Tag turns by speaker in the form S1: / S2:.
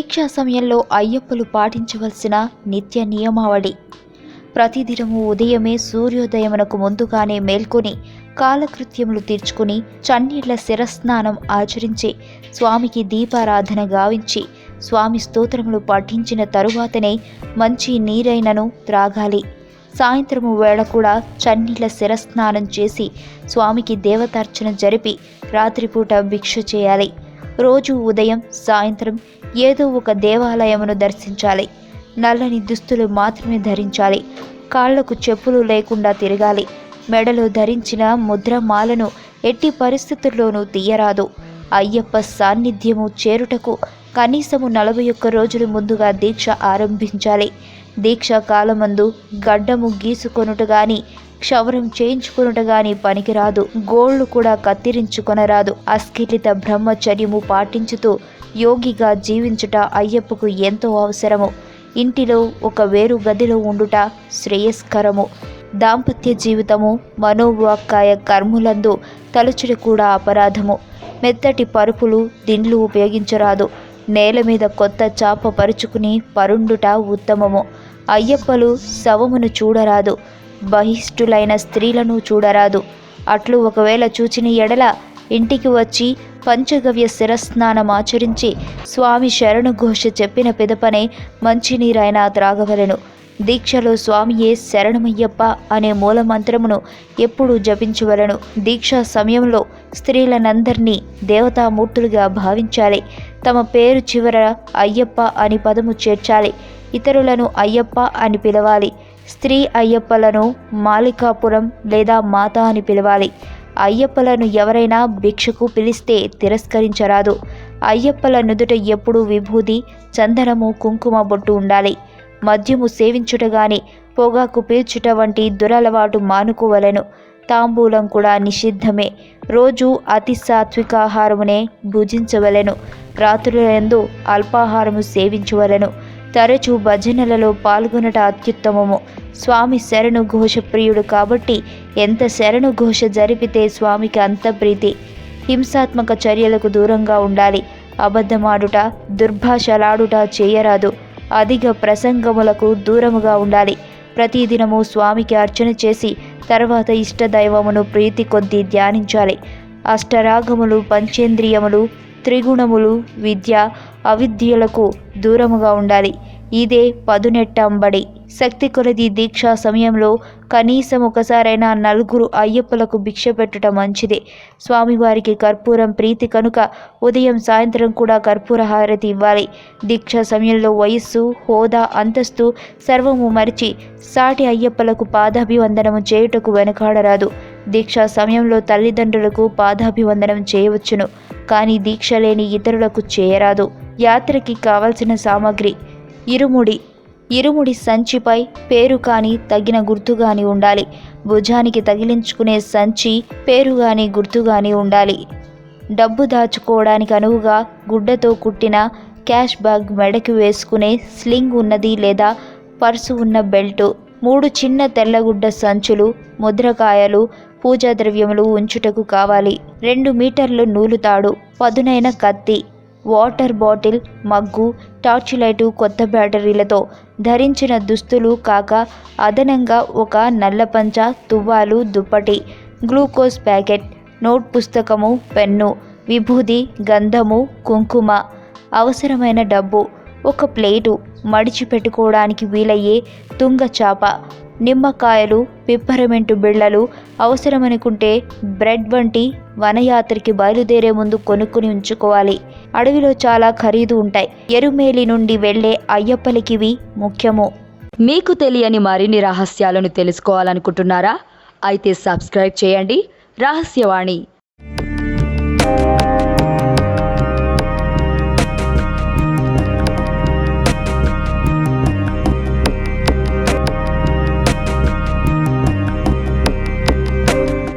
S1: దీక్షా సమయంలో అయ్యప్పలు పాటించవలసిన నిత్య నియమావళి. ప్రతిదినము ఉదయమే సూర్యోదయమునకు ముందుగానే మేల్కొని కాలకృత్యములు తీర్చుకుని చన్నీళ్ల శిరస్నానం ఆచరించి స్వామికి దీపారాధన గావించి స్వామి స్తోత్రములు పఠించిన తరువాతనే మంచి నీరైనను త్రాగాలి. సాయంత్రము వేళ కూడా చన్నీళ్ల శిరస్నానం చేసి స్వామికి దేవతార్చన జరిపి రాత్రిపూట భిక్ష చేయాలి. రోజు ఉదయం సాయంత్రం ఏదో ఒక దేవాలయమును దర్శించాలి. నల్లని దుస్తులు మాత్రమే ధరించాలి. కాళ్లకు చెప్పులు లేకుండా తిరగాలి. మెడలో ధరించిన ముద్రమాలను ఎట్టి పరిస్థితుల్లోనూ తీయరాదు. అయ్యప్ప సాన్నిధ్యము చేరుటకు కనీసము 41 రోజులు ముందుగా దీక్ష ఆరంభించాలి. దీక్ష కాలమందు గడ్డము గీసుకొనుట గాని క్షవరం చేయించుకొనుట గాని పనికిరాదు. గోళ్లు కూడా కత్తిరించుకొనరాదు. అస్ఖలిత బ్రహ్మచర్యము పాటించుతూ యోగిగా జీవించుట అయ్యప్పకు ఎంతో అవసరము. ఇంటిలో ఒక వేరు గదిలో ఉండుట శ్రేయస్కరము. దాంపత్య జీవితము మనోవాక్కాయ కర్ములందు తలుచుట కూడా అపరాధము. మెత్తటి పరుపులు దిండ్లు ఉపయోగించరాదు. నేల మీద కొత్త చాప పరుచుకుని పరుండుట ఉత్తమము. అయ్యప్పలు శవమును చూడరాదు. బహిష్టులైన స్త్రీలను చూడరాదు. అట్లు ఒకవేళ చూచిన ఎడల ఇంటికి వచ్చి పంచగవ్య శిరస్నానం ఆచరించి స్వామి శరణుఘోష చెప్పిన పిదపనే మంచినీరైనా త్రాగవలెను. దీక్షలో స్వామియే శరణమయ్యప్ప అనే మూలమంత్రమును ఎప్పుడూ జపించవలను. దీక్షా సమయంలో స్త్రీలనందరినీ దేవతామూర్తులుగా భావించాలి. తమ పేరు చివర అయ్యప్ప అని పదము చేర్చాలి. ఇతరులను అయ్యప్ప అని పిలవాలి. స్త్రీ అయ్యప్పలను మాలికాపురం లేదా మాత అని పిలవాలి. అయ్యప్పలను ఎవరైనా భిక్షకు పిలిస్తే తిరస్కరించరాదు. అయ్యప్పల నుదుట ఎప్పుడూ విభూది, చందనము, కుంకుమ బొట్టు ఉండాలి. మద్యము సేవించుట గాని పొగాకు పీల్చుట వంటి దురలవాటు మానుకోవలెను. తాంబూలం కూడా నిషిద్ధమే. రోజు అతి సాత్వికాహారమునే భుజించవలెను. రాత్రులందు అల్పాహారము సేవించవలెను. తరచూ భజనలలో పాల్గొనట అత్యుత్తమము. స్వామి శరణు ఘోష ప్రియుడు కాబట్టి ఎంత శరణు ఘోష జరిపితే స్వామికి అంత ప్రీతి. హింసాత్మక చర్యలకు దూరంగా ఉండాలి. అబద్ధమాడుట, దుర్భాషలాడుట చేయరాదు. అధిక ప్రసంగములకు దూరముగా ఉండాలి. ప్రతిదినము స్వామికి అర్చన చేసి తర్వాత ఇష్టదైవమును ప్రీతి కొద్దీ ధ్యానించాలి. అష్టరాగములు, పంచేంద్రియములు, త్రిగుణములు, విద్య, అవిద్యలకు దూరముగా ఉండాలి. ఇదే పదునెట్టంబడి. శక్తి కొలది దీక్షా సమయంలో కనీసం ఒకసారైనా 4 అయ్యప్పలకు భిక్ష పెట్టుట మంచిదే. స్వామివారికి కర్పూరం ప్రీతి కనుక ఉదయం సాయంత్రం కూడా కర్పూర హారతి ఇవ్వాలి. దీక్షా సమయంలో వయస్సు, హోదా, అంతస్తు సర్వము మరిచి సాటి అయ్యప్పలకు పాదాభివందనము చేయుటకు వెనకాడరాదు. దీక్షా సమయంలో తల్లిదండ్రులకు పాదాభివందనం చేయవచ్చును, కానీ దీక్ష లేని ఇతరులకు చేయరాదు. యాత్రకి కావలసిన సామగ్రి: ఇరుముడి సంచిపై పేరు కానీ తగిన గుర్తు కానీ ఉండాలి. భుజానికి తగిలించుకునే సంచి పేరు కానీ గుర్తు కానీ ఉండాలి. డబ్బు దాచుకోవడానికి అనువుగా గుడ్డతో కుట్టిన క్యాష్ బ్యాగ్, మెడకి వేసుకునే స్లింగ్ ఉన్నది లేదా పర్సు ఉన్న బెల్టు, 3 చిన్న తెల్లగుడ్డ సంచులు, ముద్రకాయలు, పూజా ద్రవ్యములు ఉంచుటకు కావాలి. 2 మీటర్ల నూలుతాడు, పదునైన కత్తి, water bottle, mug, torch light కొత్త బ్యాటరీలతో, ధరించిన దుస్తులు కాక అదనంగా ఒక నల్ల పంచ, తువ్వాలు, దుప్పటి, గ్లూకోజ్ ప్యాకెట్, నోట్ పుస్తకము, పెన్ను, విభూది, గంధము, కుంకుమ, అవసరమైన డబ్బు, ఒక ప్లేటు, మడిచి పెట్టుకోవడానికి వీలయ్యే తుంగ చాప, నిమ్మకాయలు, పిప్పరమెంటు బిళ్ళలు, అవసరమనుకుంటే బ్రెడ్ వంటి వనయాత్రకి బయలుదేరే ముందు కొనుక్కుని ఉంచుకోవాలి. అడవిలో చాలా ఖరీదు ఉంటాయి. ఎరుమేలి నుండి వెళ్లే అయ్యప్పలకివి ముఖ్యము.
S2: మీకు తెలియని మరిన్ని రహస్యాలను తెలుసుకోవాలనుకుంటున్నారా? అయితే సబ్స్క్రైబ్ చేయండి రహస్యవాణి.